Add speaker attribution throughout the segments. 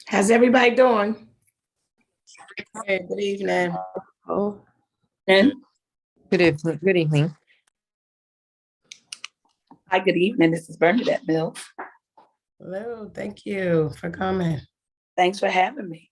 Speaker 1: How's everybody doing?
Speaker 2: Hey, good evening.
Speaker 3: Oh,
Speaker 1: And
Speaker 3: good evening. Good evening.
Speaker 1: hi, good evening. This is Bernadette Mills.
Speaker 2: Hello, thank you for coming.
Speaker 1: Thanks for having me.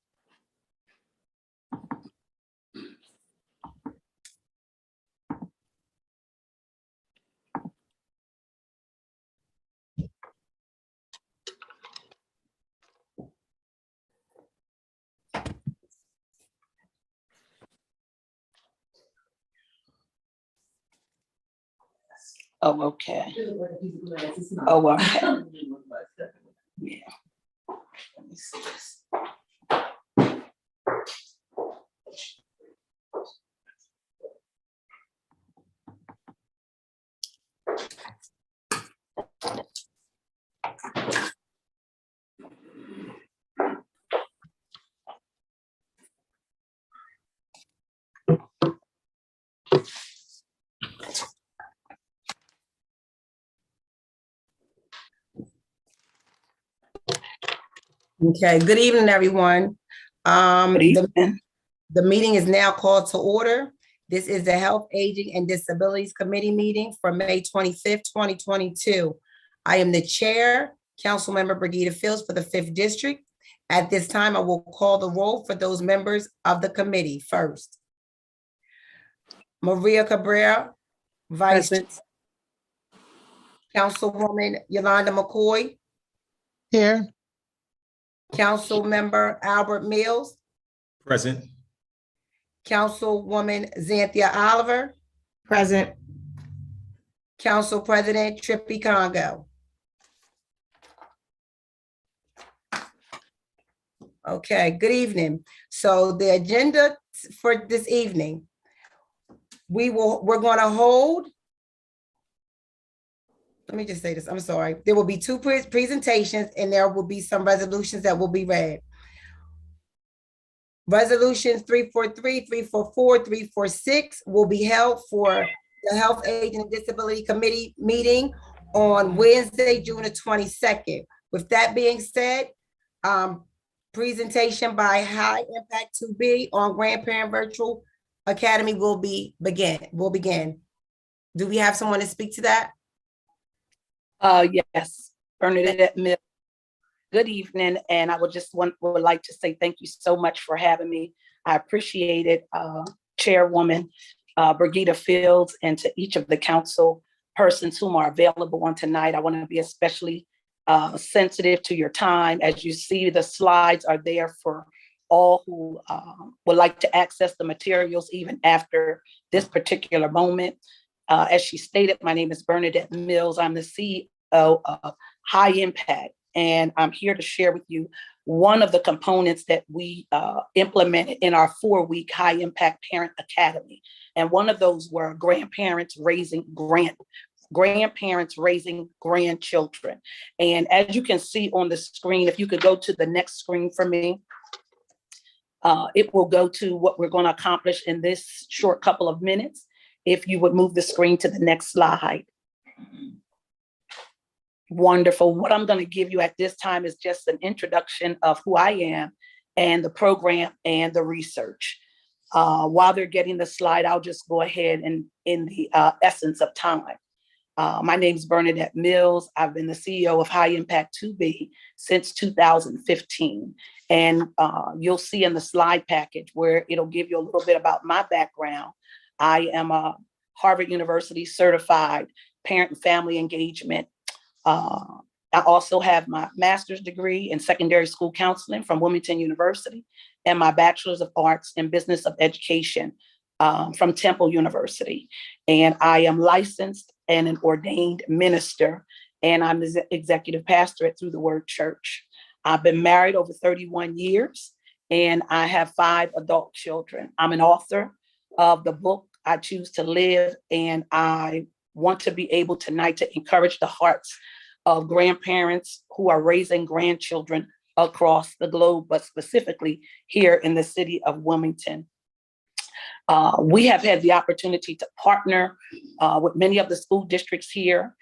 Speaker 1: Oh, okay. Oh, okay. Yeah. Let me see this.
Speaker 2: Okay, good evening, everyone.
Speaker 1: Good evening.
Speaker 2: The meeting is now called to order. This is the Health, Aging, and Disabilities Committee meeting for May 25th, 2022. I am the chair, Councilmember Brigida Fields for the 5th District. At this time, I will call the roll for those members of the committee first. Maria Cabrera, Vice Chair. Councilwoman Yolanda McCoy.
Speaker 4: Here.
Speaker 2: Councilmember Albert Mills.
Speaker 4: Present.
Speaker 2: Councilwoman Xanthia Oliver.
Speaker 1: Present.
Speaker 2: Council President Trippy Congo. Okay, good evening. So the agenda for this evening, we're going to hold. Let me just say this, I'm sorry. There will be two presentations and there will be some resolutions that will be read. Resolutions 343, 344, 346 will be held for the Health, Aging, and Disability Committee meeting on Wednesday, June the 22nd. With that being said, presentation by High Impact 2B on Grandparent Virtual Academy will begin. Do we have someone to speak to that?
Speaker 1: Yes, Bernadette Mills. Good evening, and I would like to say thank you so much for having me. I appreciate it, Chairwoman Brigida Fields, and to each of the council persons whom are available on tonight. I want to be especially sensitive to your time. As you see, the slides are there for all who would like to access the materials even after this particular moment. As she stated, my name is Bernadette Mills. I'm the CEO of High Impact, and I'm here to share with you one of the components that we implemented in our 4-week High Impact Parent Academy. And one of those were grandparents raising grandchildren. And as you can see on the screen, if you could go to the next screen for me, it will go to what we're going to accomplish in this short couple of minutes. If you would move the screen to the next slide. Wonderful. What I'm going to give you at this time is just an introduction of who I am and the program and the research. While they're getting the slide, I'll just go ahead and in the essence of time. My name is Bernadette Mills. I've been the CEO of High Impact 2B since 2015. And you'll see in the slide package where it'll give you a little bit about my background. I am a Harvard University certified parent and family engagement. I also have my master's degree in secondary school counseling from Wilmington University and my bachelor's of arts in business of education from Temple University. And I am licensed and an ordained minister, and I'm the executive pastor at Through the Word Church. I've been married over 31 years, and I have 5 adult children. I'm an author of the book, I Choose to Live, and I want to be able tonight to encourage the hearts of grandparents who are raising grandchildren across the globe, but specifically here in the city of Wilmington. We have had the opportunity to partner with many of the school districts here,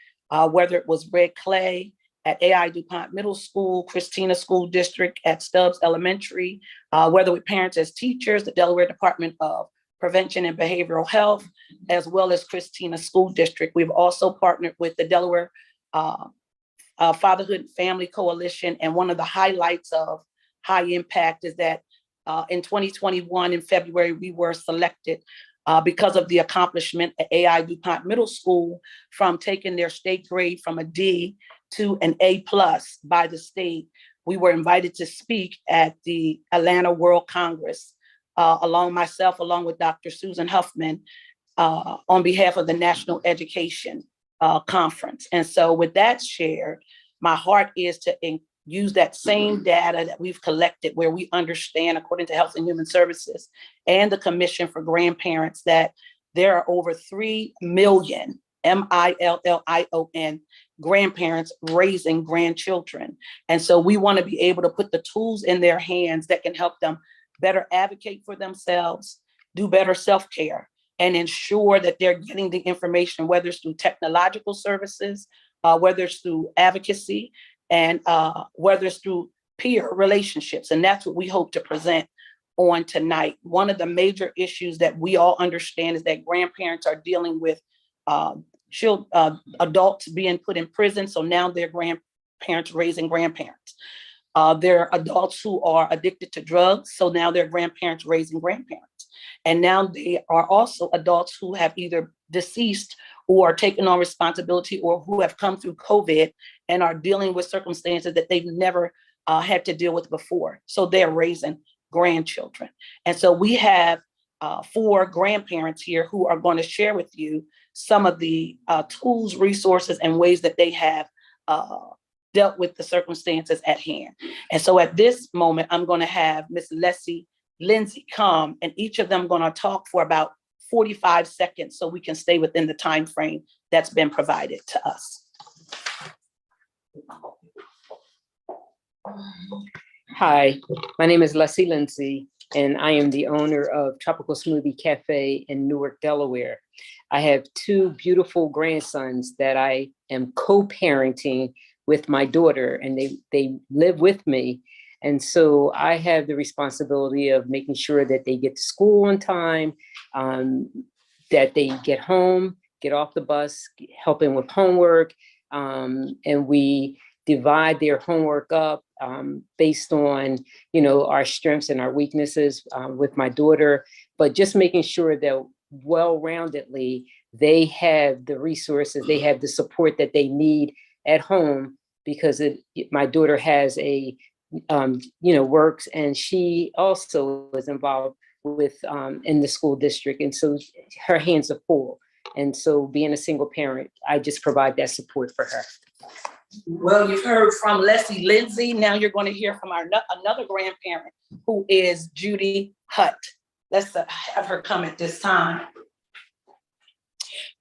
Speaker 1: whether it was Red Clay, at AI DuPont Middle School, Christina School District, at Stubbs Elementary, whether with parents as teachers, the Delaware Department of Prevention and Behavioral Health, as well as Christina School District. We've also partnered with the Delaware Fatherhood and Family Coalition. And one of the highlights of high impact is that in 2021, in February, we were selected because of the accomplishment at AI DuPont Middle School from taking their state grade from a D to an A+ by the state. We were invited to speak at the Atlanta World Congress, along with Dr. Susan Hutman, on behalf of the National Education Conference. And so with that shared, my heart is to use that same data that we've collected, where we understand, according to Health and Human Services and the Commission for Grandparents, that there are over 3 million, MILLION, grandparents raising grandchildren. And so we want to be able to put the tools in their hands that can help them better advocate for themselves, do better self-care, and ensure that they're getting the information, whether it's through technological services, whether it's through advocacy, and whether it's through peer relationships. And that's what we hope to present on tonight. One of the major issues that we all understand is that grandparents are dealing with adults being put in prison. So now they're grandparents raising grandparents. There are adults who are addicted to drugs. So now they're grandparents raising grandparents. And now they are also adults who have either deceased or taken on responsibility, or who have come through COVID and are dealing with circumstances that they've never had to deal with before. So they're raising grandchildren. And so we have 4 grandparents here who are going to share with you some of the tools, resources, and ways that they have dealt with the circumstances at hand. And so at this moment, I'm going to have Miss Leslie Lindsay come, and each of them going to talk for about 45 seconds so we can stay within the time frame that's been provided to us.
Speaker 5: Hi, my name is Leslie Lindsay, and I am the owner of Tropical Smoothie Cafe in Newark, Delaware. I have 2 beautiful grandsons that I am co-parenting with my daughter, and they live with me. And so I have the responsibility of making sure that they get to school on time, that they get home, get off the bus, helping with homework, and we divide their homework up based on, our strengths and our weaknesses with my daughter, but just making sure that well-roundedly they have the resources, they have the support that they need at home, because my daughter has a works, and she also is involved with in the school district, and so her hands are full. And so being a single parent, I just provide that support for her.
Speaker 1: Well, you've heard from Leslie Lindsay. Now you're going to hear from another grandparent, who is Judy Hutt. Let's have her come at this time.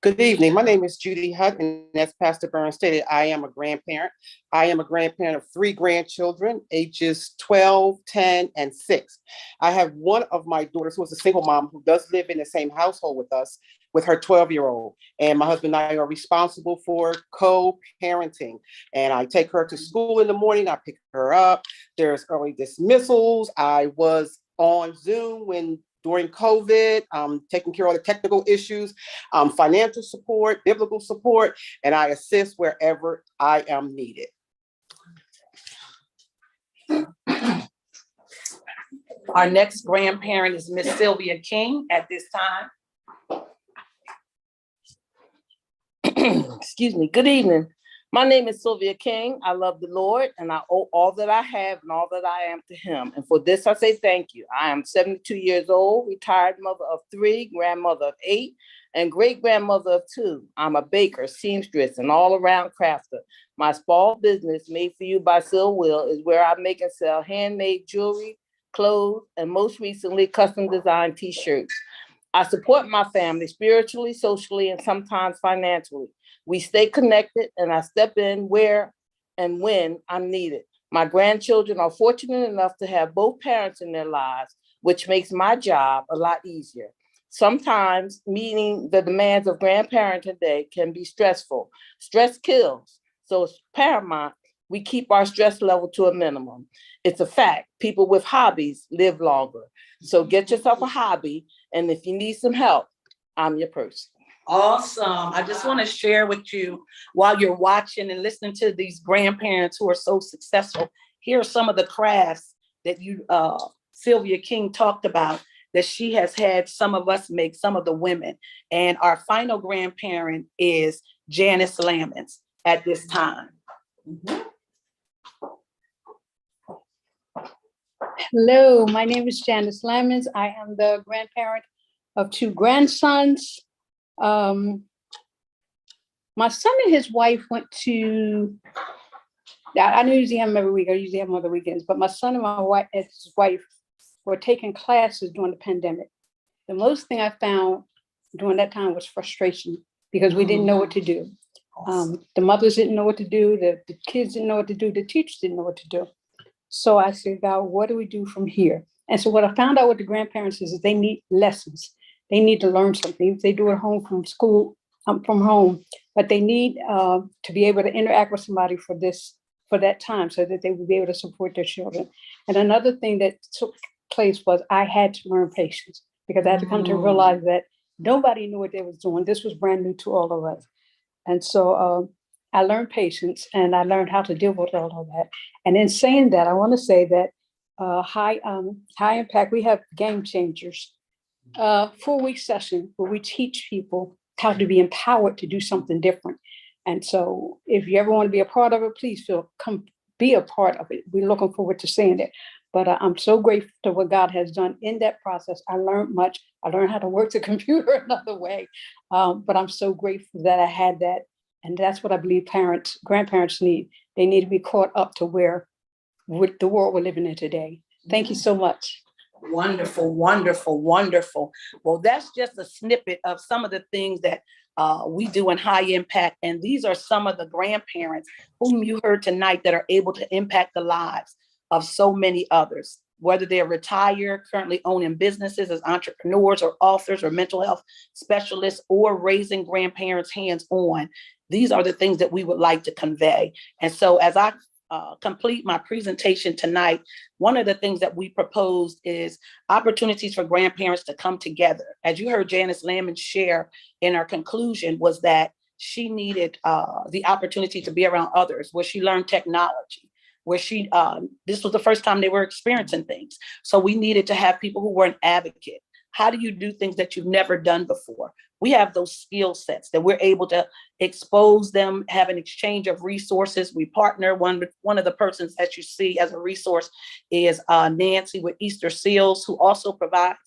Speaker 6: Good evening. My name is Judy Hutman, and as Pastor Burns stated, I am a grandparent. I am a grandparent of 3 grandchildren, ages 12, 10, and 6. I have one of my daughters who is a single mom who does live in the same household with us, with her 12-year-old. And my husband and I are responsible for co-parenting. And I take her to school in the morning. I pick her up. There's early dismissals. I was on Zoom during COVID, taking care of all the technical issues, financial support, biblical support, and I assist wherever I am needed.
Speaker 1: Our next grandparent is Miss Sylvia King at this time.
Speaker 7: Excuse me. Good evening. My name is Sylvia King. I love the Lord, and I owe all that I have and all that I am to him. And for this, I say thank you. I am 72 years old, retired mother of 3, grandmother of 8, and great-grandmother of 2. I'm a baker, seamstress, and all-around crafter. My small business, Made for You by Sil Will, is where I make and sell handmade jewelry, clothes, and most recently, custom-designed T-shirts. I support my family spiritually, socially, and sometimes financially. We stay connected, and I step in where and when I'm needed. My grandchildren are fortunate enough to have both parents in their lives, which makes my job a lot easier. Sometimes meeting the demands of grandparent today can be stressful. Stress kills, so it's paramount we keep our stress level to a minimum. It's a fact. People with hobbies live longer. So get yourself a hobby. And if you need some help, I'm your person.
Speaker 1: Awesome. I just want to share with you while you're watching and listening to these grandparents who are so successful. Here are some of the crafts that Sylvia King talked about that she has had some of us make, some of the women. And our final grandparent is Janice Lamons at this time.
Speaker 8: Hello, my name is Janice Lamons. I am the grandparent of 2 grandsons. My son and his wife went to, I don't usually have them every week, I usually have them on the weekends, but my son and his wife were taking classes during the pandemic. The most thing I found during that time was frustration because we didn't know what to do. The mothers didn't know what to do, the kids didn't know what to do, the teachers didn't know what to do. So I said, God, what do we do from here? And so what I found out with the grandparents is that they need lessons. They need to learn something. They do it home from school, from home, but they need to be able to interact with somebody for that time so that they will be able to support their children. And another thing that took place was I had to learn patience because I had to come to realize that nobody knew what they was doing. This was brand new to all of us. And so I learned patience and I learned how to deal with all of that. And in saying that, I want to say that high impact, we have game changers, 4-week session where we teach people how to be empowered to do something different. And so if you ever want to be a part of it, please come be a part of it. We're looking forward to seeing it. But I'm so grateful to what God has done in that process. I learned much. I learned how to work the computer another way. But I'm so grateful that I had that. And that's what I believe grandparents need. They need to be caught up to where with the world we're living in today. Thank you so much.
Speaker 1: Wonderful, wonderful, wonderful. Well, that's just a snippet of some of the things that we do in high impact. And these are some of the grandparents whom you heard tonight that are able to impact the lives of so many others, whether they're retired, currently owning businesses as entrepreneurs or authors or mental health specialists, or raising grandparents hands-on. These are the things that we would like to convey. And so as I complete my presentation tonight, one of the things that we proposed is opportunities for grandparents to come together. As you heard Janice Lamons share in our conclusion, was that she needed the opportunity to be around others, where she learned technology, where this was the first time they were experiencing things. So we needed to have people who were an advocate. How do you do things that you've never done before? We have those skill sets that we're able to expose them, have an exchange of resources. We partner. One of the persons that you see as a resource is Nancy with Easter Seals, who also provides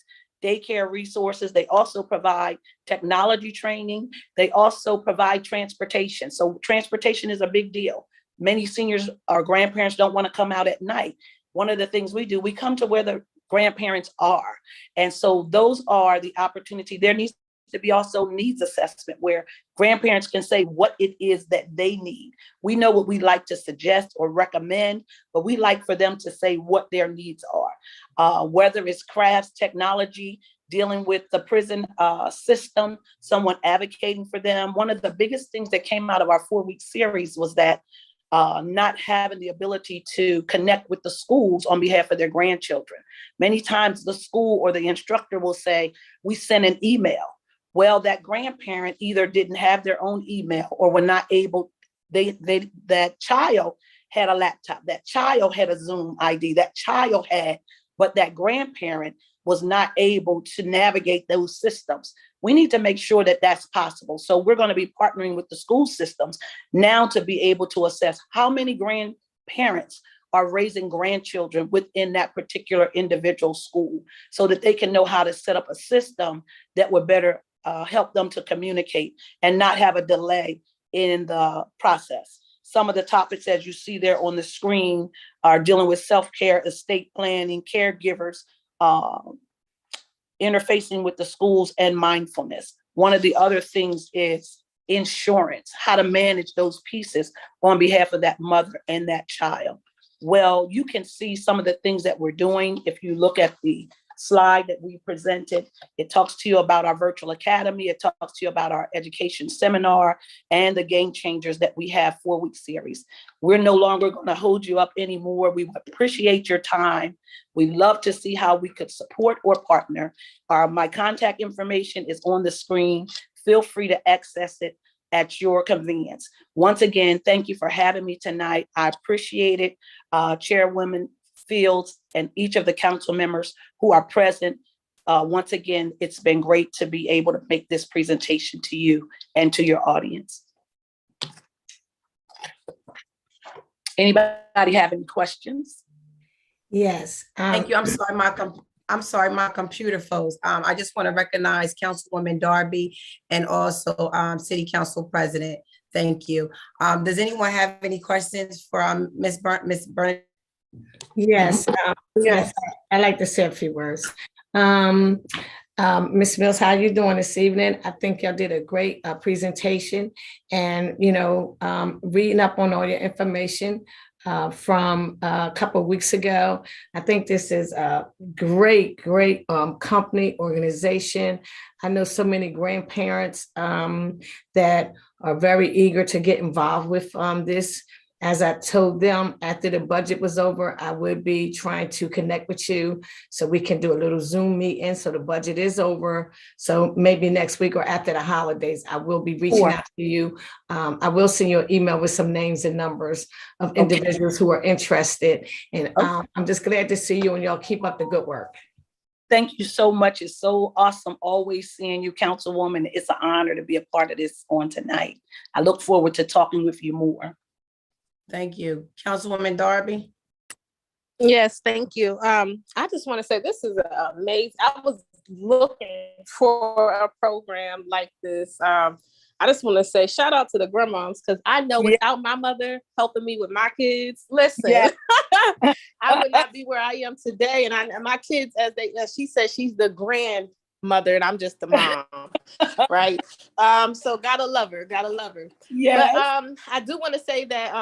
Speaker 1: daycare resources. They also provide technology training. They also provide transportation. So transportation is a big deal. Many seniors or grandparents don't want to come out at night. One of the things we do, we come to where the grandparents are. And so those are the opportunity. There needs to be also needs assessment where grandparents can say what it is that they need. We know what we like to suggest or recommend, but we like for them to say what their needs are, whether it's crafts, technology, dealing with the prison system, someone advocating for them. One of the biggest things that came out of our 4-week series was that not having the ability to connect with the schools on behalf of their grandchildren. Many times the school or the instructor will say, we send an email. Well, that grandparent either didn't have their own email or were not able, that child had a laptop, that child had a Zoom ID, that child had, but that grandparent was not able to navigate those systems. We need to make sure that that's possible. So we're going to be partnering with the school systems now to be able to assess how many grandparents are raising grandchildren within that particular individual school so that they can know how to set up a system that would better help them to communicate and not have a delay in the process. Some of the topics, as you see there on the screen, are dealing with self-care, estate planning, caregivers, interfacing with the schools, and mindfulness. One of the other things is insurance, how to manage those pieces on behalf of that mother and that child. Well, you can see some of the things that we're doing if you look at the slide that we presented. It talks to you about our virtual academy. It talks to you about our education seminar and the game changers that we have 4-week series. We're no longer going to hold you up anymore. We appreciate your time. We love to see how we could support or partner. My contact information is on the screen. Feel free to access it at your convenience. Once again, thank you for having me tonight. I appreciate it. Chairwoman Fields and each of the council members who are present. Once again, it's been great to be able to make this presentation to you and to your audience. Anybody have any questions?
Speaker 2: Yes.
Speaker 1: Thank you.
Speaker 2: I'm sorry, my computer froze. I just want to recognize Councilwoman Darby and also City Council President. Thank you. Does anyone have any questions for Ms. Burnett?
Speaker 9: Yes, yes, I'd like to say a few words. Ms. Mills, how you doing this evening? I think y'all did a great presentation, and reading up on all your information from a couple of weeks ago. I think this is a great company, organization. I know so many grandparents that are very eager to get involved with this. As I told them after the budget was over, I would be trying to connect with you so we can do a little Zoom meeting. So the budget is over. So maybe next week or after the holidays, I will be reaching out to you. I will send you an email with some names and numbers of individuals who are interested. And I'm just glad to see you, and y'all keep up the good work.
Speaker 1: Thank you so much. It's so awesome always seeing you, Councilwoman. It's an honor to be a part of this on tonight. I look forward to talking with you more.
Speaker 2: Thank you. Councilwoman Darby?
Speaker 10: Yes, thank you. I just want to say this is amazing. I was looking for a program like this. I just want to say shout out to the grandmoms, because I know without my mother helping me with my kids, listen, I would not be where I am today. And my kids, as she said, she's the grandmother and I'm just the mom, right? So gotta love her. Yeah. But I do want to say that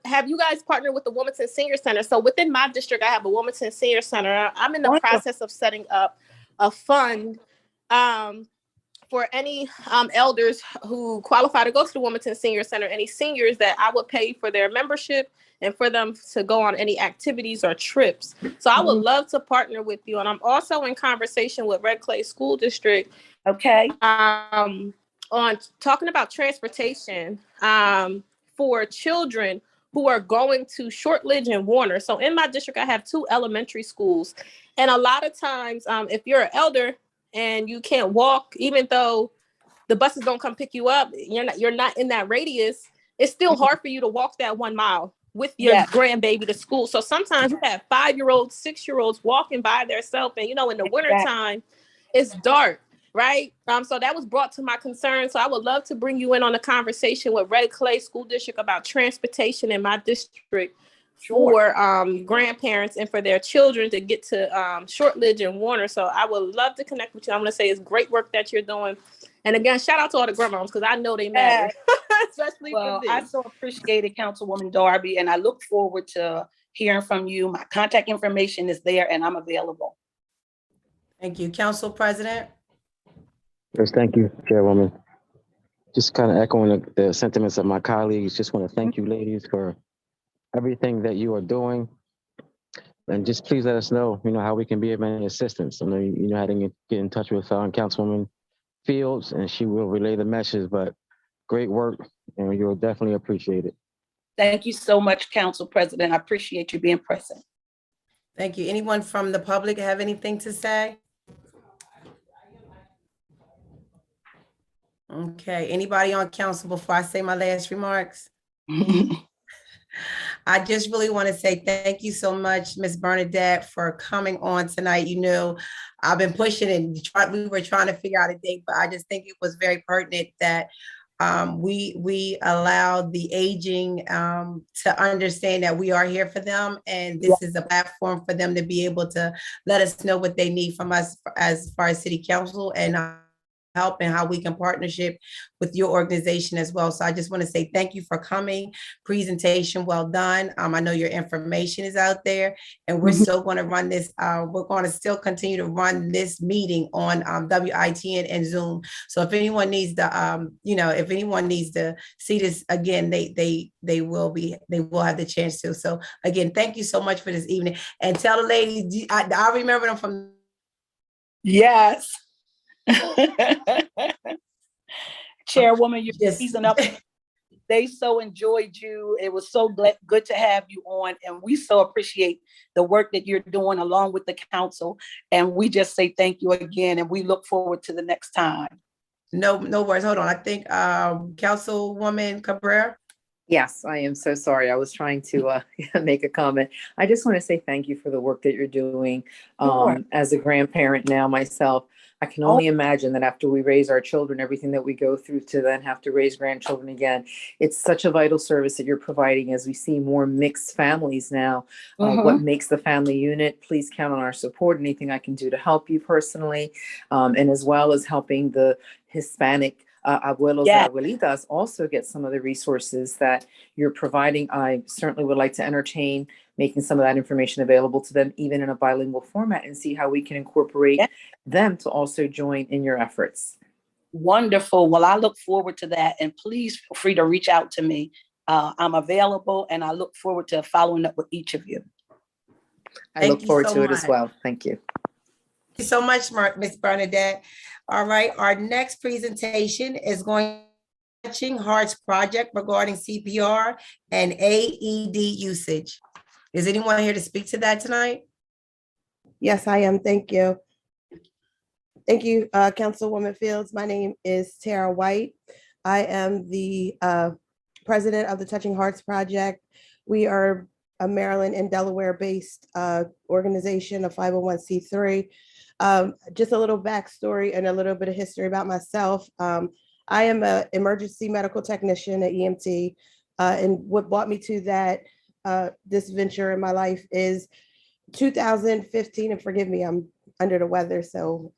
Speaker 10: have you guys partnered with the Wilmington Senior Center? So within my district, I have a Wilmington Senior Center. I'm in the process of setting up a fund for any elders who qualify to go to the Wilmington Senior Center, any seniors that I would pay for their membership and for them to go on any activities or trips. So I would love to partner with you. And I'm also in conversation with Red Clay School District.
Speaker 1: Okay.
Speaker 10: On talking about transportation for children who are going to Shortridge and Warner. So in my district, I have 2 elementary schools. And a lot of times, if you're an elder and you can't walk, even though the buses don't come pick you up, you're not in that radius, it's still hard for you to walk that 1 mile with your grandbaby to school. So sometimes you have 5-year-olds, 6-year-olds walking by themselves. And, in the wintertime, it's dark, right? So that was brought to my concern. So I would love to bring you in on a conversation with Red Clay School District about transportation in my district for grandparents and for their children to get to Shortridge and Warner. So I would love to connect with you. I'm going to say it's great work that you're doing. And again, shout out to all the grandmoms, because I know they matter, especially for this.
Speaker 1: I so appreciate it, Councilwoman Darby, and I look forward to hearing from you. My contact information is there and I'm available.
Speaker 2: Thank you. Council President?
Speaker 11: Yes, thank you, Chairwoman. Just kind of echoing the sentiments of my colleagues. Just want to thank you, ladies, for everything that you are doing. And just please let us know, how we can be of any assistance. I know you know how to get in touch with Councilwoman Fields, and she will relay the message, but great work, and you'll definitely appreciate it.
Speaker 1: Thank you so much, Council President. I appreciate you being present.
Speaker 2: Thank you. Anyone from the public have anything to say? Okay, anybody on council before I say my last remarks? I just really want to say thank you so much, Ms. Bernadette, for coming on tonight. I've been pushing and we were trying to figure out a date, but I just think it was very pertinent that we allowed the aging to understand that we are here for them, and this is a platform for them to be able to let us know what they need from us as far as City Council. And help and how we can partnership with your organization as well. So I just want to say thank you for coming. Presentation well done. I know your information is out there, and we're still going to run this. We're going to still continue to run this meeting on WITN and Zoom. So if anyone needs to, if anyone needs to see this again, they will have the chance to. So again, thank you so much for this evening, and tell the ladies I remember them from.
Speaker 1: Yes. Chairwoman, you're
Speaker 2: Just-
Speaker 1: season up. They so enjoyed you. It was so good to have you on, and we so appreciate the work that you're doing along with the council. And we just say thank you again, and we look forward to the next time.
Speaker 2: No worries. Hold on. I think Councilwoman Cabrera.
Speaker 3: Yes, I am so sorry. I was trying to make a comment. I just want to say thank you for the work that you're doing.
Speaker 1: Sure.
Speaker 3: As a grandparent now myself, I can only imagine that after we raise our children, everything that we go through to then have to raise grandchildren again. It's such a vital service that you're providing as we see more mixed families now. What makes the family unit? Please count on our support. Anything I can do to help you personally, and as well as helping the Hispanic abuelos and abuelitas also get some of the resources that you're providing. I certainly would like to entertain making some of that information available to them, even in a bilingual format, and see how we can incorporate them to also join in your efforts.
Speaker 1: Wonderful. Well, I look forward to that. And please feel free to reach out to me. I'm available, and I look forward to following up with each of you.
Speaker 3: I look forward to it as well. Thank you.
Speaker 2: Thank you so much, Ms. Bernadette. All right, our next presentation is going to Touching Hearts Project regarding CPR and AED usage. Is anyone here to speak to that tonight?
Speaker 12: Yes, I am. Thank you. Thank you, Councilwoman Fields. My name is Tara White. I am the president of the Touching Hearts Project. We are a Maryland and Delaware-based organization, a 501c3. Just a little backstory and a little bit of history about myself. I am an emergency medical technician at EMT, and what brought me to that this venture in my life is 2015, and forgive me, I'm under the weather, so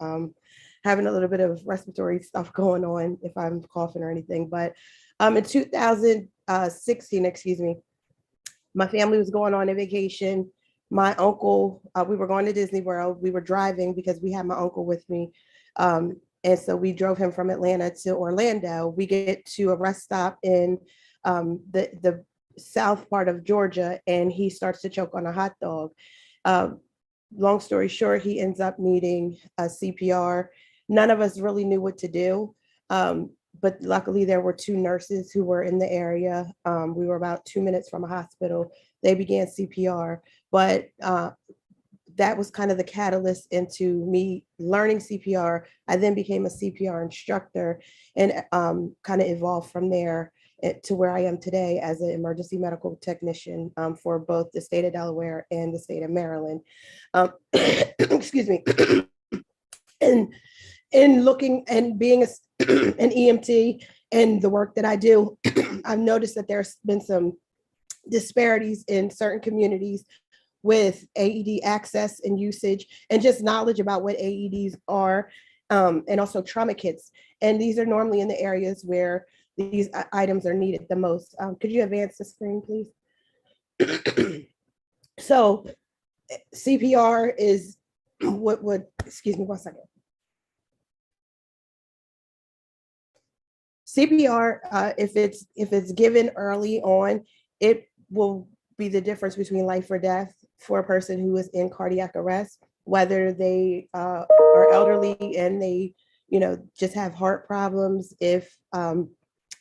Speaker 12: having a little bit of respiratory stuff going on if I'm coughing or anything. But in 2016, excuse me, my family was going on a vacation. My uncle, we were going to Disney World. We were driving because we had my uncle with me. And so we drove him from Atlanta to Orlando. We get to a rest stop in the south part of Georgia, and he starts to choke on a hot dog. Long story short, he ends up needing a CPR. None of us really knew what to do. But luckily there were two nurses who were in the area. We were about 2 minutes from a hospital. They began CPR, but that was kind of the catalyst into me learning CPR. I then became a CPR instructor and kind of evolved from there to where I am today as an emergency medical technician for both the state of Delaware and the state of Maryland. Excuse me. And in looking and being an EMT and the work that I do, I've noticed that there's been some disparities in certain communities with AED access and usage, and just knowledge about what AEDs are, and also trauma kits. And these are normally in the areas where these items are needed the most. Could you advance the screen, please? So CPR is what would, excuse me one second. CPR, if it's given early on, it will be the difference between life or death for a person who is in cardiac arrest, whether they are elderly and they, just have heart problems, if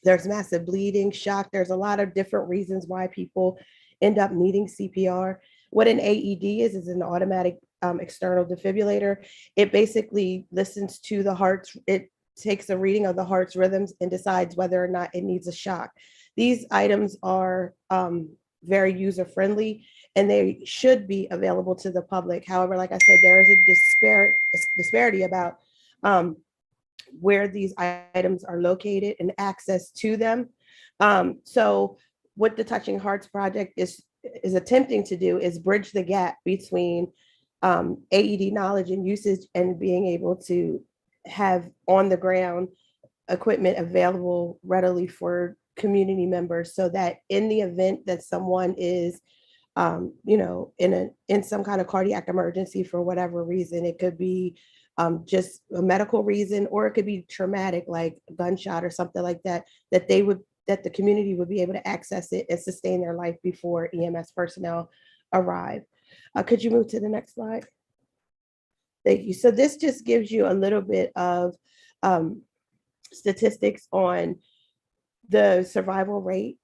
Speaker 12: there's massive bleeding, shock. There's a lot of different reasons why people end up needing CPR. What an AED is an automatic external defibrillator. It basically listens to the heart's, it takes a reading of the heart's rhythms and decides whether or not it needs a shock. These items are very user-friendly and they should be available to the public. However, like I said, there is a disparity about where these items are located and access to them. So what the Touching Hearts Project is attempting to do is bridge the gap between AED knowledge and usage and being able to have on the ground equipment available readily for community members, so that in the event that someone is in some kind of cardiac emergency for whatever reason, it could be just a medical reason, or it could be traumatic, like a gunshot or something like that, that the community would be able to access it and sustain their life before EMS personnel arrive. Could you move to the next slide? Thank you. So this just gives you a little bit of statistics on the survival rate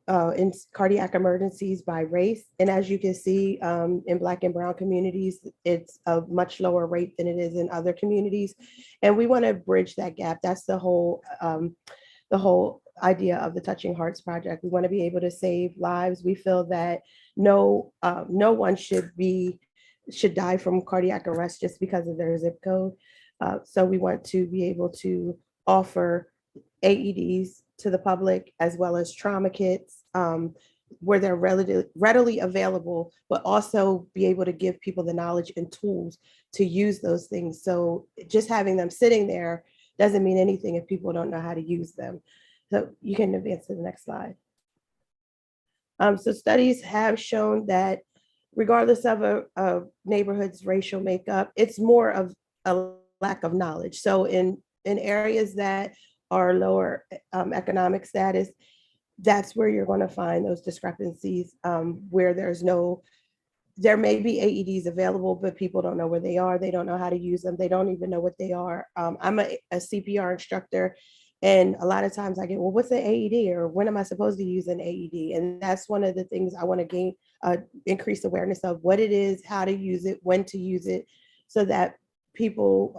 Speaker 12: in cardiac emergencies by race. And as you can see, in Black and Brown communities, it's a much lower rate than it is in other communities. And we want to bridge that gap. That's the whole idea of the Touching Hearts Project. We want to be able to save lives. We feel that no one should die from cardiac arrest just because of their zip code. So we want to be able to offer AEDs to the public, as well as trauma kits where they're readily available, but also be able to give people the knowledge and tools to use those things. So just having them sitting there doesn't mean anything if people don't know how to use them. So you can advance to the next slide. So studies have shown that regardless of a neighborhood's racial makeup, it's more of a lack of knowledge. So in areas that are lower economic status, that's where you're going to find those discrepancies, where there may be AEDs available, but people don't know where they are. They don't know how to use them. They don't even know what they are. I'm a CPR instructor, and a lot of times I get, well, what's an AED, or when am I supposed to use an AED? And that's one of the things I want to increase awareness of what it is, how to use it, when to use it, so that people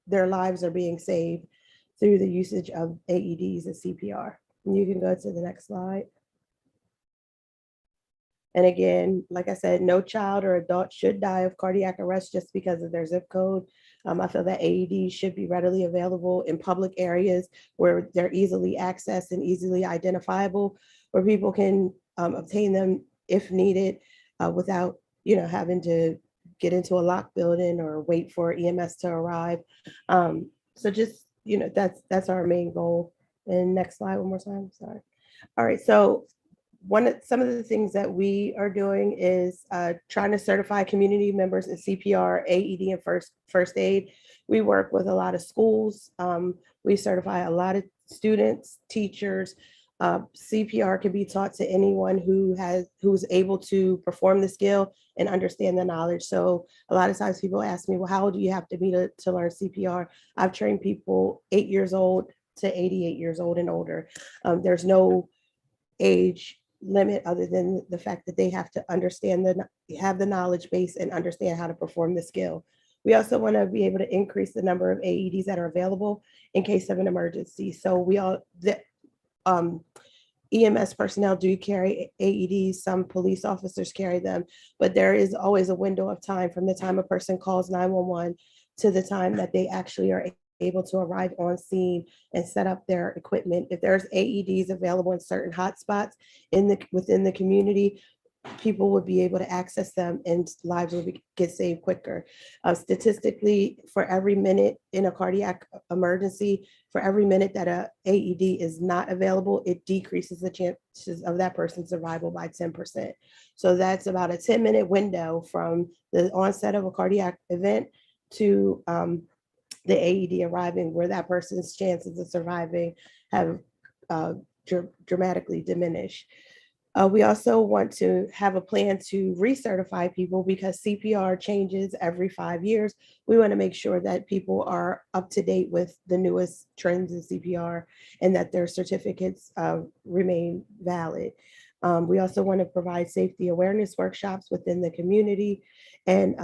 Speaker 12: their lives are being saved through the usage of AEDs and CPR. And you can go to the next slide. And again, like I said, no child or adult should die of cardiac arrest just because of their zip code. I feel that AEDs should be readily available in public areas where they're easily accessed and easily identifiable, where people can obtain them if needed without having to get into a locked building or wait for EMS to arrive. So just, that's our main goal. And next slide one more time, sorry. All right, so some of the things that we are doing is trying to certify community members in CPR, AED, and first aid. We work with a lot of schools. We certify a lot of students, teachers. CPR can be taught to anyone who's able to perform the skill and understand the knowledge. So a lot of times people ask me, well, how old do you have to be to learn CPR? I've trained people 8 years old to 88 years old and older. There's no age limit other than the fact that they have to have the knowledge base and understand how to perform the skill. We also want to be able to increase the number of AEDs that are available in case of an emergency. So EMS personnel do carry AEDs, some police officers carry them, but there is always a window of time from the time a person calls 911 to the time that they actually are able to arrive on scene and set up their equipment. If there's AEDs available in certain hotspots within the community, people would be able to access them and lives will get saved quicker. Statistically, for every minute in a cardiac emergency, for every minute that a AED is not available, it decreases the chances of that person's survival by 10%. So that's about a 10-minute window from the onset of a cardiac event to the AED arriving, where that person's chances of surviving have dramatically diminished. We also want to have a plan to recertify people because CPR changes every 5 years. We want to make sure that people are up to date with the newest trends in CPR and that their certificates remain valid. We also want to provide safety awareness workshops within the community and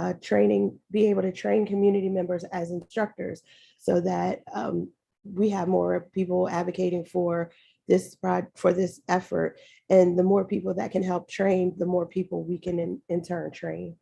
Speaker 12: be able to train community members as instructors so that we have more people advocating for this effort. And the more people that can help train, the more people we can in turn train.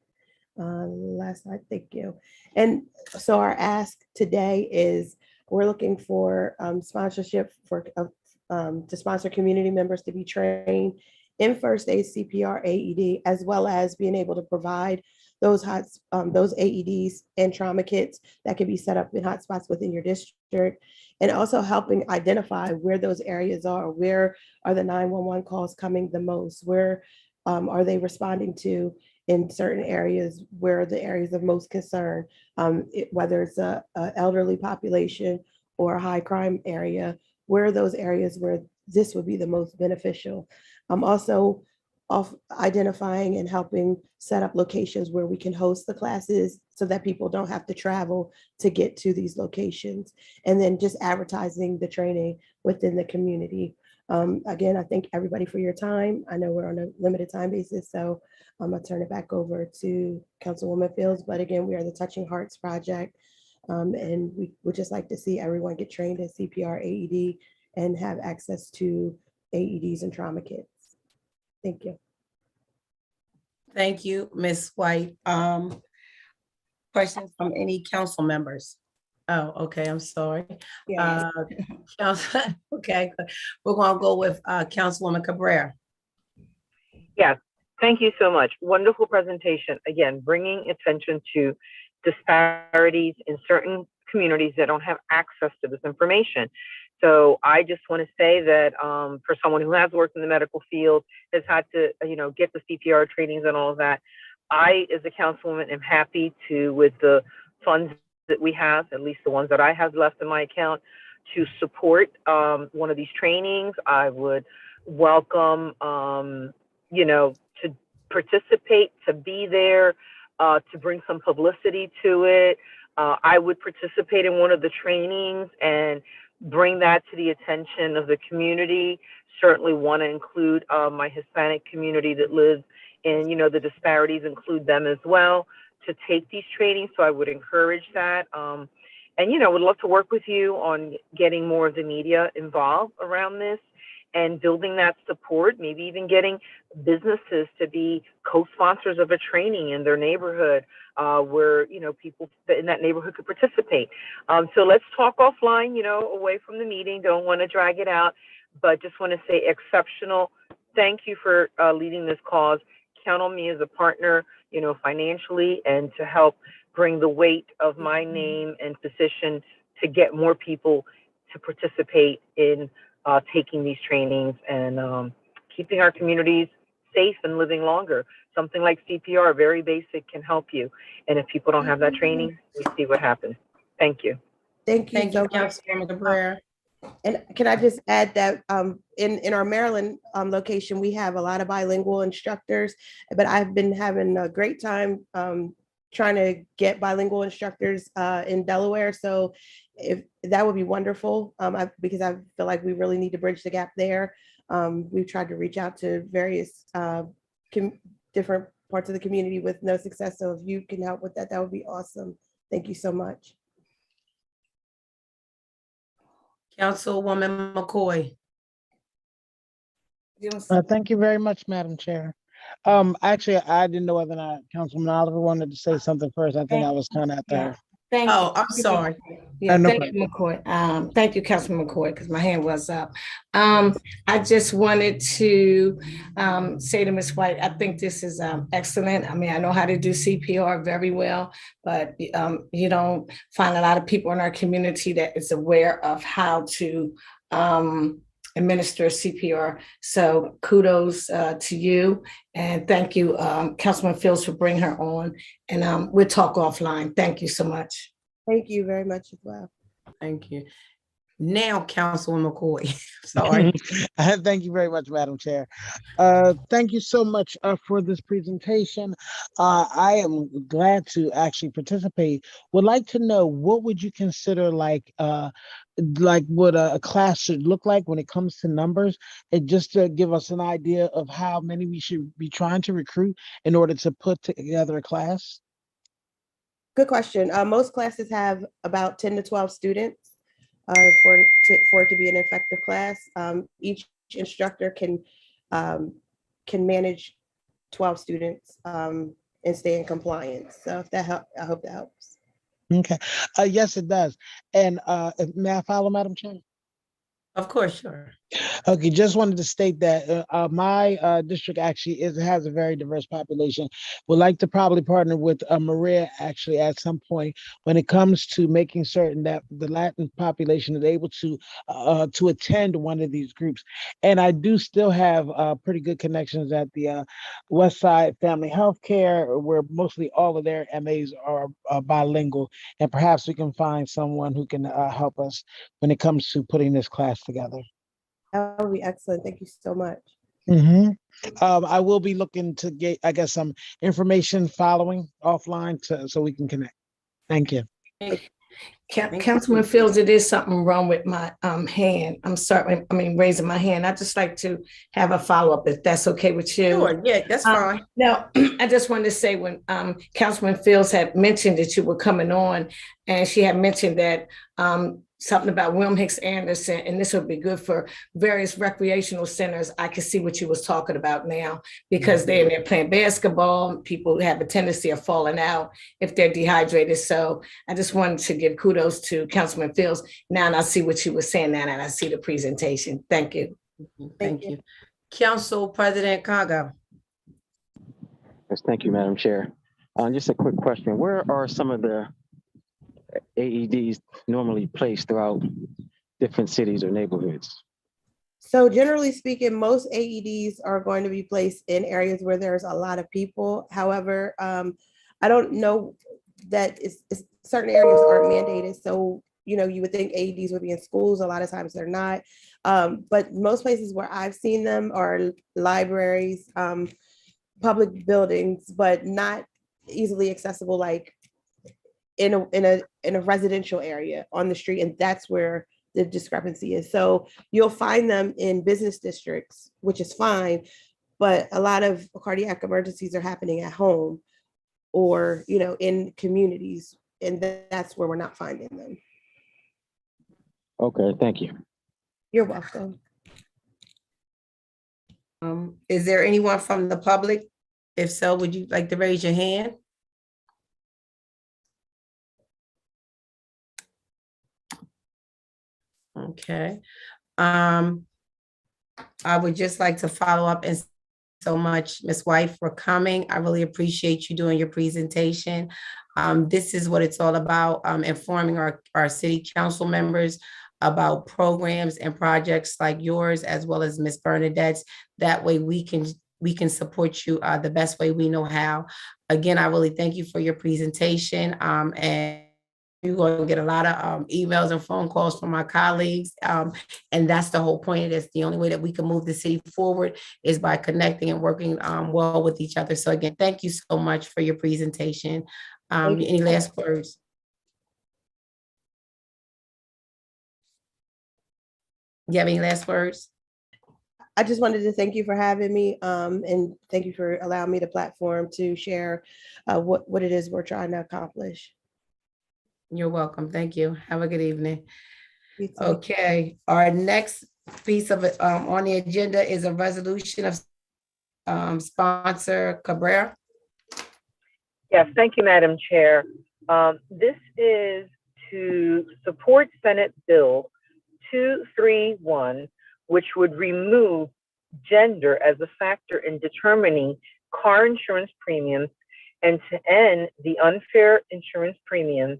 Speaker 12: Last slide, thank you. And so our ask today is we're looking for sponsorship to sponsor community members to be trained in first aid, CPR, AED, as well as being able to provide those AEDs and trauma kits that can be set up in hotspots within your district, and also helping identify where those areas are. Where are the 911 calls coming the most? Where are they responding to in certain areas? Where are the areas of most concern? Whether it's a elderly population or a high crime area, where are those areas where this would be the most beneficial? Also of identifying and helping set up locations where we can host the classes so that people don't have to travel to get to these locations. And then just advertising the training within the community. Again, I thank everybody for your time. I know we're on a limited time basis, so I'm gonna turn it back over to Councilwoman Fields. But again, we are the Touching Hearts Project. And we would just like to see everyone get trained in CPR, AED, and have access to AEDs and trauma kits. Thank you.
Speaker 2: Thank you, Ms. White. Questions from any council members? Oh, okay, I'm sorry.
Speaker 12: Yeah.
Speaker 2: Okay, we're gonna go with Councilwoman Cabrera.
Speaker 3: Yes, thank you so much. Wonderful presentation. Again, bringing attention to disparities in certain communities that don't have access to this information. So I just want to say that for someone who has worked in the medical field, has had to, get the CPR trainings and all of that, I, as a councilwoman, am happy to, with the funds that we have, at least the ones that I have left in my account, to support one of these trainings. I would welcome, to participate, to be there, to bring some publicity to it. I would participate in one of the trainings and bring that to the attention of the community. Certainly want to include my Hispanic community that lives in, the disparities, include them as well to take these trainings. So I would encourage that. And, would love to work with you on getting more of the media involved around this and building that support, maybe even getting businesses to be co-sponsors of a training in their neighborhood where, people in that neighborhood could participate. So let's talk offline, away from the meeting. Don't want to drag it out, but just want to say exceptional. Thank you for leading this cause. Count on me as a partner, financially, and to help bring the weight of my name and position to get more people to participate in taking these trainings and keeping our communities safe and living longer. Something like CPR, very basic, can help you. And if people don't have that training, we see what happens. Thank you.
Speaker 12: Thank you.
Speaker 2: Thank you, Councilwoman Cabrera.
Speaker 12: And can I just add that in our Maryland location, we have a lot of bilingual instructors, but I've been having a great time trying to get bilingual instructors in Delaware. So if that would be wonderful, because I feel like we really need to bridge the gap there. We've tried to reach out to various different parts of the community with no success. So if you can help with that, that would be awesome. Thank you so much.
Speaker 2: Councilwoman McCoy.
Speaker 13: Thank you very much, Madam Chair. Actually, I didn't know whether or not Councilman Oliver wanted to say something first. I think I was kind of at the.
Speaker 9: Thank you.
Speaker 2: Oh, I'm sorry.
Speaker 9: Yeah,
Speaker 13: no
Speaker 9: thank you, McCoy. Thank you, Councilman McCoy, because my hand was up. I just wanted to say to Ms. White, I think this is excellent. I mean, I know how to do CPR very well, but you don't find a lot of people in our community that is aware of how to administer CPR. So kudos to you. And thank you, Councilman Fields, for bringing her on. And we'll talk offline. Thank you so much.
Speaker 12: Thank you very much as well.
Speaker 2: Thank you. Now, Councilwoman McCoy. Sorry.
Speaker 13: Thank you very much, Madam Chair. Thank you so much for this presentation. I am glad to actually participate. Would like to know, what would you consider like what a class should look like when it comes to numbers, and just to give us an idea of how many we should be trying to recruit in order to put together a class?
Speaker 12: Good question. Most classes have about 10 to 12 students. For it to be an effective class, each instructor can manage 12 students and stay in compliance. So if that helps, I hope that helps.
Speaker 13: Okay. Yes, it does. And may I follow, Madam Chair?
Speaker 2: Of course, sure.
Speaker 13: Okay, just wanted to state that my district actually has a very diverse population. Would like to probably partner with Maria actually at some point when it comes to making certain that the Latin population is able to attend one of these groups. And I do still have pretty good connections at the West Side Family Healthcare, where mostly all of their MAs are bilingual, and perhaps we can find someone who can help us when it comes to putting this class together.
Speaker 12: That would be excellent. Thank you so much.
Speaker 13: I will be looking to get, I guess, some information following offline so we can connect. Thank you.
Speaker 9: Councilman Fields, it is something wrong with my hand. I'm sorry, raising my hand. I'd just like to have a follow-up if that's okay with you.
Speaker 2: Sure, yeah, that's fine.
Speaker 9: Now, I just wanted to say when Councilman Fields had mentioned that you were coming on, and she had mentioned that something about William Hicks Anderson, and this would be good for various recreational centers. I can see what you was talking about now, because they're in there playing basketball. People have a tendency of falling out if they're dehydrated. So I just wanted to give kudos to Councilman Fields. Now, and I see what you were saying now, and I see the presentation. Thank you.
Speaker 2: Thank you. Council President Congo.
Speaker 11: Yes, thank you, Madam Chair. Just a quick question. Where are some of the AEDs normally placed throughout different cities or neighborhoods?
Speaker 12: So generally speaking, most AEDs are going to be placed in areas where there's a lot of people. However, I don't know that it's certain areas aren't mandated. So, you know, you would think AEDs would be in schools. A lot of times they're not. But most places where I've seen them are libraries, public buildings, but not easily accessible, like in a residential area on the street. And that's where the discrepancy is. So you'll find them in business districts, which is fine, but a lot of cardiac emergencies are happening at home or, you know, in communities, and that's where we're not finding them.
Speaker 11: Okay, thank you.
Speaker 12: You're welcome.
Speaker 2: Is there anyone from the public? If so, would you like to raise your hand? Okay. I would just like to follow up and so much, Ms. White, for coming. I really appreciate you doing your presentation. This is what it's all about, informing our city council members about programs and projects like yours, as well as Ms. Bernadette's. That way we can support you the best way we know how. Again, I really thank you for your presentation, and you're going to get a lot of emails and phone calls from my colleagues. And that's the whole point of this. The only way that we can move the city forward is by connecting and working well with each other. So again, thank you so much for your presentation. Any last words? You have any last words?
Speaker 12: I just wanted to thank you for having me, and thank you for allowing me the platform to share what it is we're trying to accomplish.
Speaker 2: You're welcome. Thank you. Have a good evening. Okay, our next piece of it on the agenda is a resolution of sponsor Cabrera.
Speaker 14: Yes, thank you, Madam Chair. This is to support Senate Bill 231, which would remove gender as a factor in determining car insurance premiums and to end the unfair insurance premiums.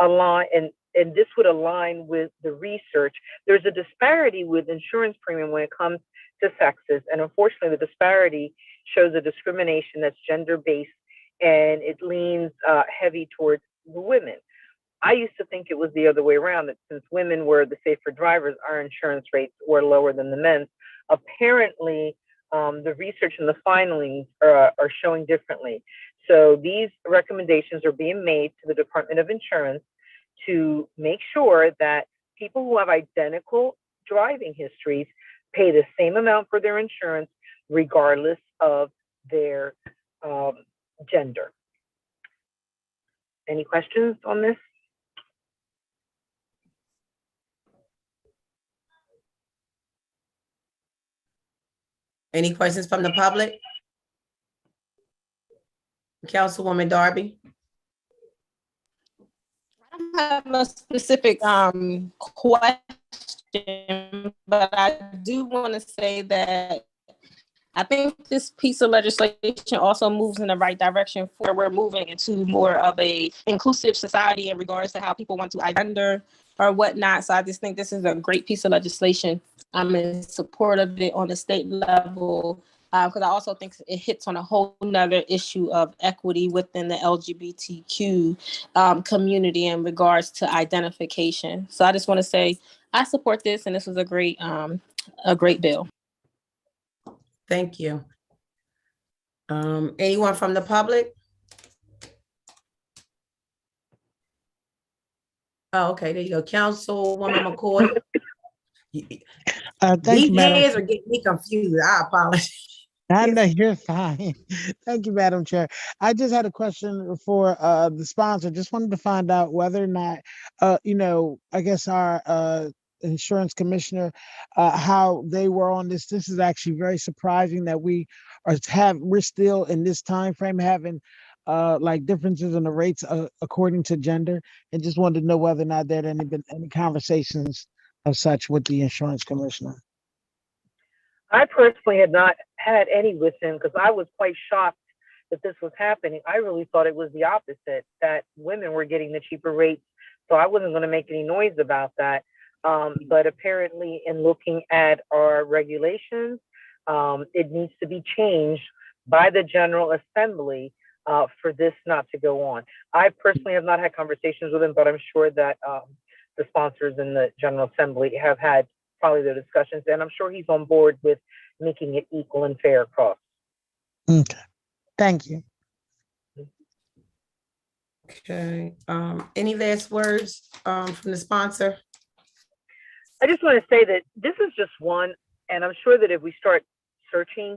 Speaker 14: And this would align with the research. There's a disparity with insurance premium when it comes to sexes, and unfortunately the disparity shows a discrimination that's gender-based, and it leans heavy towards the women. I used to think it was the other way around, that since women were the safer drivers, our insurance rates were lower than the men's. Apparently, the research and the findings are showing differently. So these recommendations are being made to the Department of Insurance to make sure that people who have identical driving histories pay the same amount for their insurance, regardless of their gender. Any questions on this?
Speaker 2: Any questions from the public? Councilwoman Darby.
Speaker 10: I don't have a specific question, question, but I do want to say that I think this piece of legislation also moves in the right direction for we're moving into more of a inclusive society in regards to how people want to identify or whatnot. So I just think this is a great piece of legislation. I'm in support of it on the state level because I also think it hits on a whole nother issue of equity within the LGBTQ community in regards to identification. So I just want to say I support this, and this was a great bill.
Speaker 2: Thank you. Anyone from the public? Oh, okay, there you go. Councilwoman McCoy.
Speaker 13: Thank
Speaker 2: These
Speaker 13: you, Madam.
Speaker 2: hands are getting me confused. I apologize.
Speaker 13: I know you're fine. Thank you, Madam Chair. I just had a question for the sponsor. Just wanted to find out whether or not, I guess our insurance commissioner, how they were on this. This is actually very surprising that we're still in this time frame having like differences in the rates according to gender, and just wanted to know whether or not there had been any conversations of such with the insurance commissioner.
Speaker 14: I personally had not had any with him because I was quite shocked that this was happening. I really thought it was the opposite, that women were getting the cheaper rates. So I wasn't going to make any noise about that. But apparently in looking at our regulations, it needs to be changed by the General Assembly for this not to go on. I personally have not had conversations with him, but I'm sure that the sponsors in the General Assembly have had probably their discussions, and I'm sure he's on board with making it equal and fair across.
Speaker 13: Okay, thank you.
Speaker 2: Okay, any last words from the sponsor?
Speaker 14: I just want to say that this is just one, and I'm sure that if we start searching,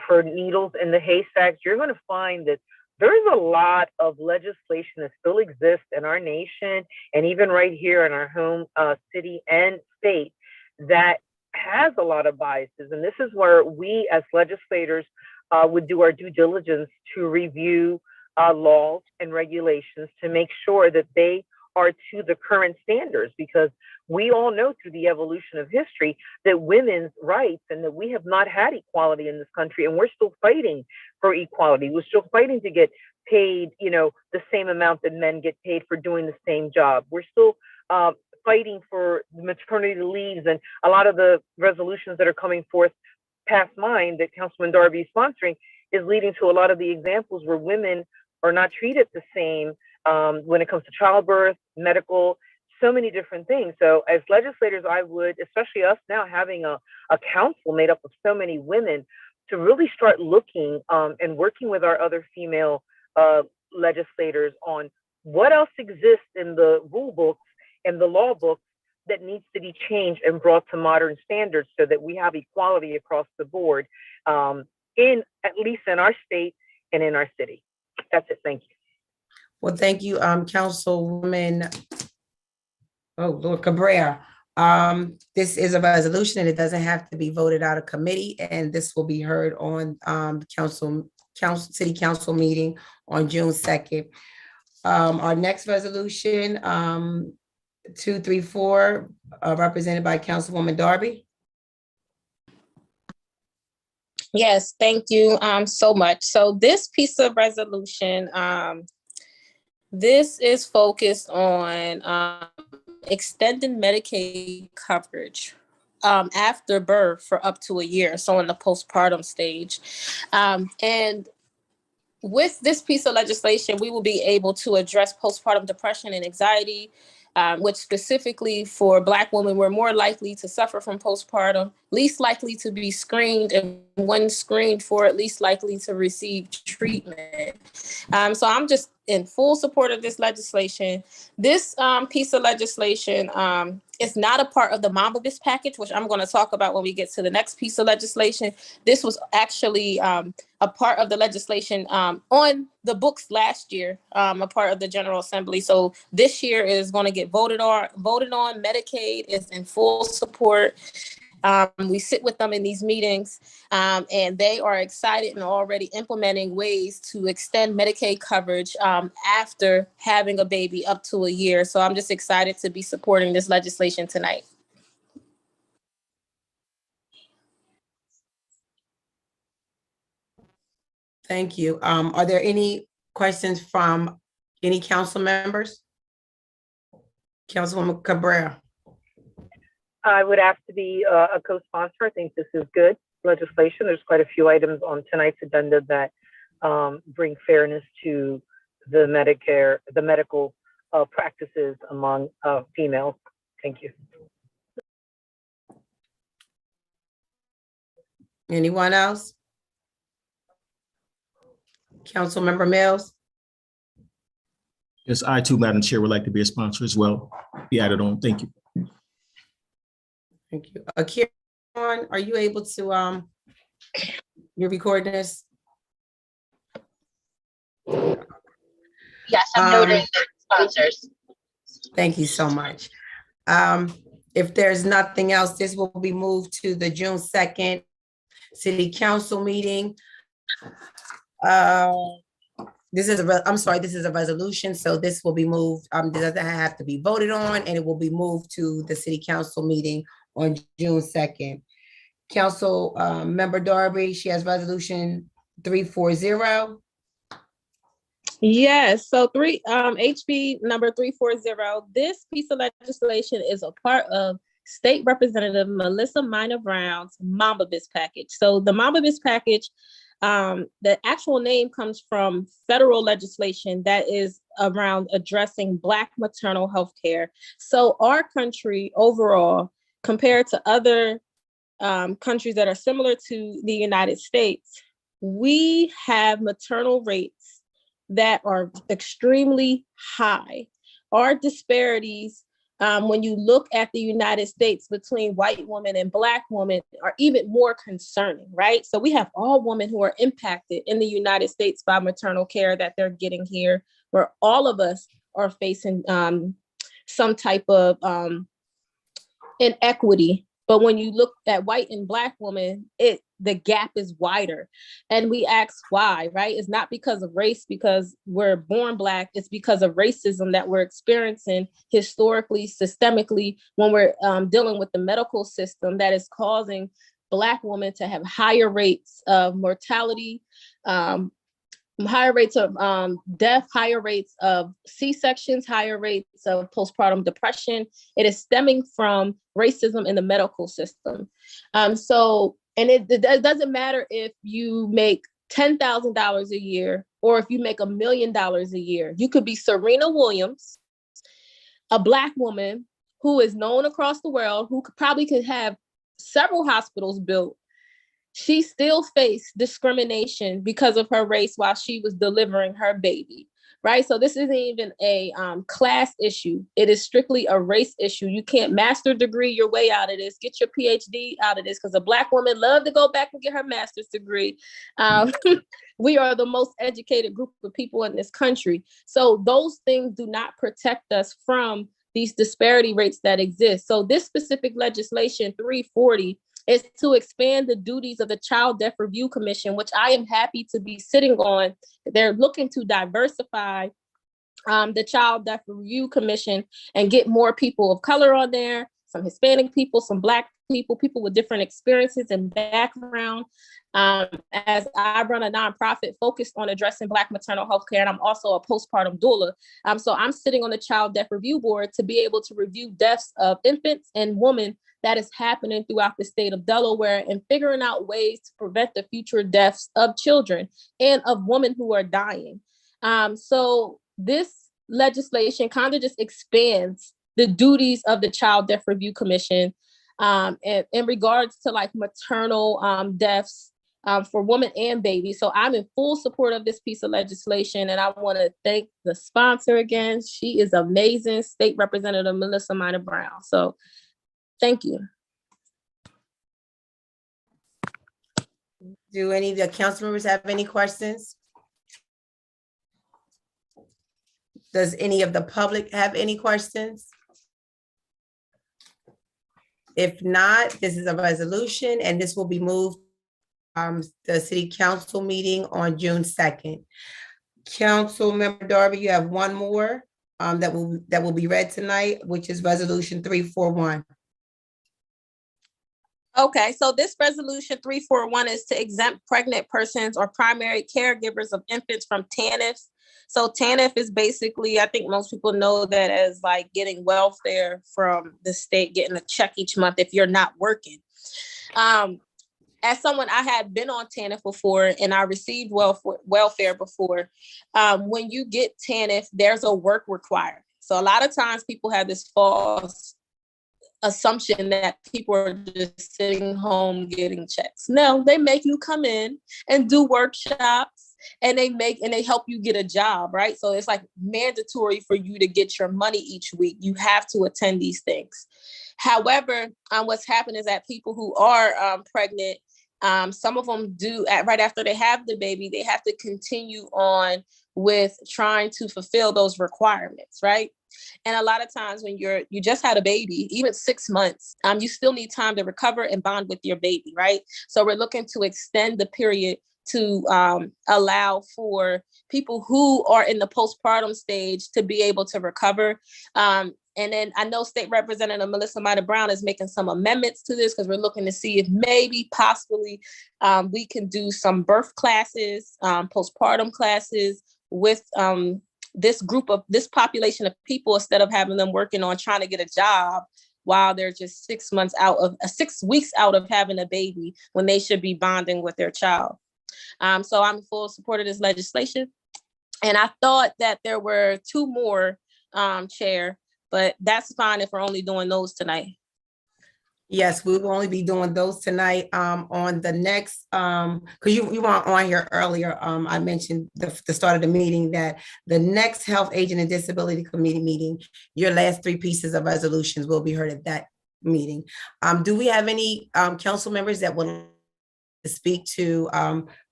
Speaker 14: for needles in the haystacks, you're going to find that there's a lot of legislation that still exists in our nation and even right here in our home city and state that has a lot of biases. And this is where we as legislators would do our due diligence to review laws and regulations to make sure that they are to the current standards, because we all know through the evolution of history that women's rights and that we have not had equality in this country, and we're still fighting for equality. We're still fighting to get paid, the same amount that men get paid for doing the same job. We're still fighting for maternity leaves, and a lot of the resolutions that are coming forth past mine that Councilman Darby is sponsoring is leading to a lot of the examples where women are not treated the same when it comes to childbirth, medical, so many different things. So as legislators, I would, especially us now having a council made up of so many women, to really start looking and working with our other female legislators on what else exists in the rule books and the law books that needs to be changed and brought to modern standards so that we have equality across the board at least in our state and in our city. That's it. Thank you.
Speaker 2: Well, thank you, Councilwoman. Oh, Lord, Cabrera. This is a resolution and it doesn't have to be voted out of committee, and this will be heard on city council meeting on June 2nd. Our next resolution, 234, represented by Councilwoman Darby.
Speaker 10: Yes, thank you so much. So this piece of resolution, this is focused on extending Medicaid coverage after birth for up to a year, so in the postpartum stage. And with this piece of legislation, we will be able to address postpartum depression and anxiety, which specifically for Black women, we're more likely to suffer from postpartum, least likely to be screened, and when screened for it, least likely to receive treatment. So I'm just in full support of this legislation. This piece of legislation is not a part of the Momabus package, which I'm going to talk about when we get to the next piece of legislation. This was actually a part of the legislation on the books last year, a part of the General Assembly. So this year is going to get voted on. Medicaid is in full support. We sit with them in these meetings, and they are excited and already implementing ways to extend Medicaid coverage after having a baby up to a year. So I'm just excited to be supporting this legislation tonight.
Speaker 2: Thank you. Are there any questions from any council members? Councilwoman Cabrera.
Speaker 14: I would ask to be a co-sponsor. I think this is good legislation. There's quite a few items on tonight's agenda that bring fairness to the medical practices among females. Thank you.
Speaker 2: Anyone else? Councilmember Mills.
Speaker 4: Yes, I too, Madam Chair, would like to be a sponsor as well. Be added on. Thank you.
Speaker 2: Thank you. Kieran, are you able to, you're recording this?
Speaker 15: Yes, I'm noting the sponsors.
Speaker 2: Thank you so much. If there's nothing else, this will be moved to the June 2nd City Council meeting. This is a resolution, so this will be moved. This doesn't have to be voted on, and it will be moved to the City Council meeting on June 2nd. Council Member Darby, she has resolution 340.
Speaker 10: Yes, so HB number 340. This piece of legislation is a part of State Representative Melissa Minor Brown's Mama Biz package. So the Mama Biz package, the actual name comes from federal legislation that is around addressing Black maternal health care. So our country overall, compared to other countries that are similar to the United States, we have maternal rates that are extremely high. Our disparities, when you look at the United States between white women and Black women, are even more concerning, right? So we have all women who are impacted in the United States by maternal care that they're getting here, where all of us are facing some type of inequity. But when you look at white and Black women, the gap is wider. And we ask why, right? It's not because of race, because we're born Black. It's because of racism that we're experiencing historically, systemically, when we're dealing with the medical system that is causing Black women to have higher rates of mortality, higher rates of death, higher rates of C-sections, higher rates of postpartum depression. It is stemming from racism in the medical system. And it doesn't matter if you make $10,000 a year or if you make $1 million a year. You could be Serena Williams, a Black woman who is known across the world, who probably could have several hospitals built. She still faced discrimination because of her race while she was delivering her baby, right? So this isn't even a class issue. It is strictly a race issue. You can't master degree your way out of this, get your PhD out of this, because a Black woman loves to go back and get her master's degree. We are the most educated group of people in this country. So those things do not protect us from these disparity rates that exist. So this specific legislation, 340, is to expand the duties of the Child Death Review Commission, which I am happy to be sitting on. They're looking to diversify the Child Death Review Commission and get more people of color on there, some Hispanic people, some Black people, people with different experiences and background. As I run a nonprofit focused on addressing Black maternal health care, and I'm also a postpartum doula. So I'm sitting on the Child Death Review Board to be able to review deaths of infants and women that is happening throughout the state of Delaware, and figuring out ways to prevent the future deaths of children and of women who are dying. So this legislation kind of just expands the duties of the Child Death Review Commission and in regards to like maternal deaths for women and babies. So I'm in full support of this piece of legislation, and I want to thank the sponsor again. She is amazing, State Representative Melissa Minor Brown. So thank you.
Speaker 2: Do any of the council members have any questions? Does any of the public have any questions? If not, this is a resolution and this will be moved the city council meeting on June 2nd. Councilmember Darby, you have one more that will be read tonight, which is resolution 341.
Speaker 10: Okay, so this resolution 341 is to exempt pregnant persons or primary caregivers of infants from TANF. So TANF is basically, I think most people know that as like getting welfare from the state, getting a check each month if you're not working. As someone, I had been on TANF before and I received welfare before. When you get TANF, there's a work required. So a lot of times people have this false assumption that people are just sitting home getting checks. No, they make you come in and do workshops and they help you get a job, right? So it's like mandatory for you to get your money each week. You have to attend these things. However, what's happened is that people who are pregnant, some of them do right after they have the baby, they have to continue on with trying to fulfill those requirements, right? And a lot of times when you just had a baby, even 6 months, you still need time to recover and bond with your baby, right? So we're looking to extend the period to allow for people who are in the postpartum stage to be able to recover. And then I know State Representative Melissa Maida Brown is making some amendments to this because we're looking to see if maybe possibly we can do some birth classes, postpartum classes with this population of people, instead of having them working on trying to get a job while they're just 6 weeks out of having a baby when they should be bonding with their child. So I'm in full support of this legislation. And I thought that there were 2 more, Chair, but that's fine if we're only doing those tonight.
Speaker 2: Yes, we will only be doing those tonight. On the next, because you weren't on here earlier. I mentioned the start of the meeting that the next Health Aging and Disability Committee meeting, your last 3 pieces of resolutions will be heard at that meeting. Do we have any council members that would like to speak to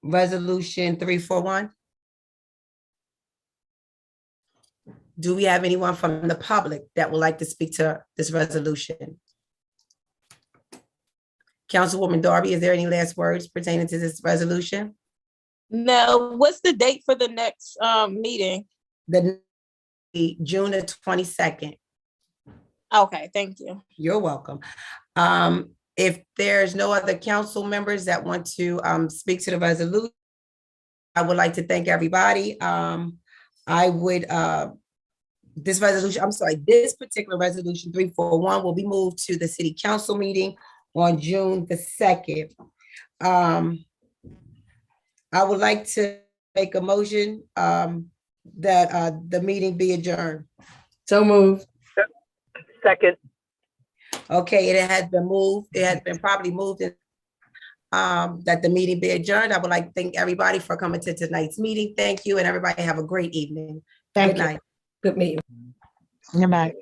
Speaker 2: resolution 341? Do we have anyone from the public that would like to speak to this resolution? Councilwoman Darby, is there any last words pertaining to this resolution?
Speaker 10: No. What's the date for the next meeting?
Speaker 2: June the 22nd.
Speaker 10: Okay, thank you.
Speaker 2: You're welcome. If there's no other council members that want to speak to the resolution, I would like to thank everybody. This particular resolution 341 will be moved to the city council meeting on June the 2nd. I would like to make a motion that the meeting be adjourned.
Speaker 9: So moved.
Speaker 14: Second.
Speaker 2: Okay, it has been moved. It has been properly moved that the meeting be adjourned. I would like to thank everybody for coming to tonight's meeting. Thank you, and everybody have a great evening. Good night.
Speaker 9: Good meeting.
Speaker 13: Good night.